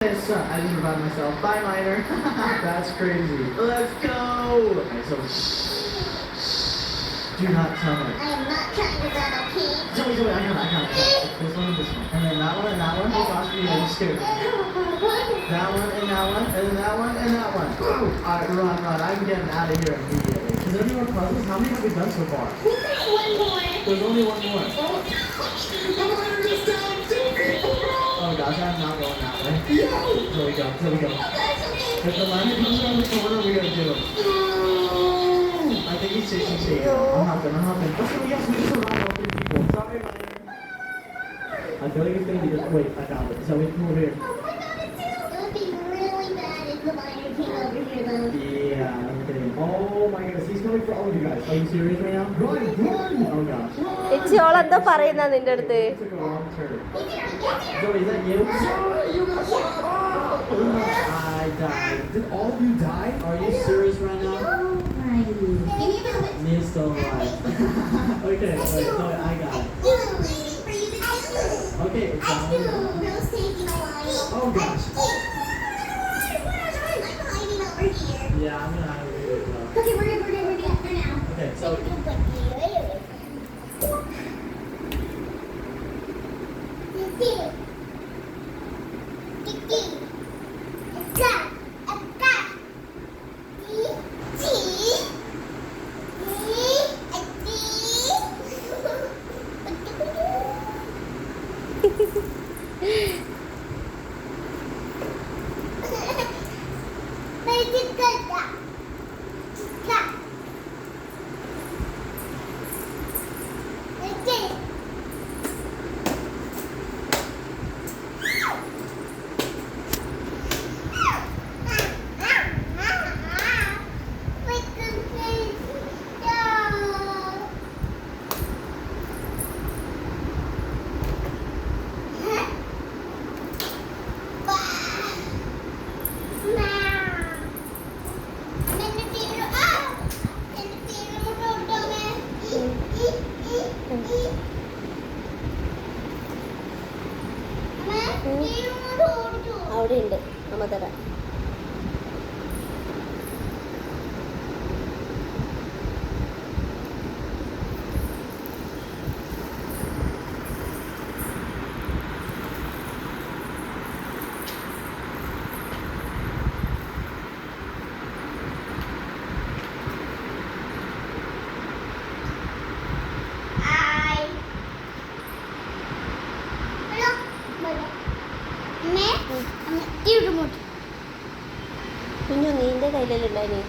I just revived myself. Bye, Miner. That's crazy. Let's go. Okay, so do not tell me. I am not trying to run, okay? Zoe, I got it. This one and this one. And then that one and that one. Oh gosh, I'm scared. That one and that one, and then that one and that one. Alright, run. I'm getting out of here immediately. Is there any more puzzles? How many have we done so far? One more. There's only one more. Oh gosh, I'm not going that way. Here we go. If the line comes around the corner, we're gonna do it. I think he's chasing. I'm hopping. Let's go, yes, we just survived all 3 people. Sorry, Miner. I feel like it's gonna be this. Wait, I found it. Zoe, come over here. Oh, I got it too. It would be really bad if the miner came over here, though. Yeah, I'm kidding. Oh my goodness, he's coming for all of you guys. Are you serious right now? Run! Oh gosh. ഇച്ചിയോളെന്താ പറയുന്ന നിന്റെ അടുത്ത്? He took a wrong turn. Zoe, is that you? Zoe, you got shot up! I died. Did all of you die? Are you serious right now? Me is still alive. Okay, wait, Zoe, I got it. Okay, it's down. Oh gosh. Yeah, I'm gonna hide over here as well. Okay, we're good for now. Okay, so അവിടെ ഉണ്ട് അമ്മ തരാം. കുഞ്ഞു നീന്റെ കയ്യിലല്ലേ ഉണ്ടായിന്?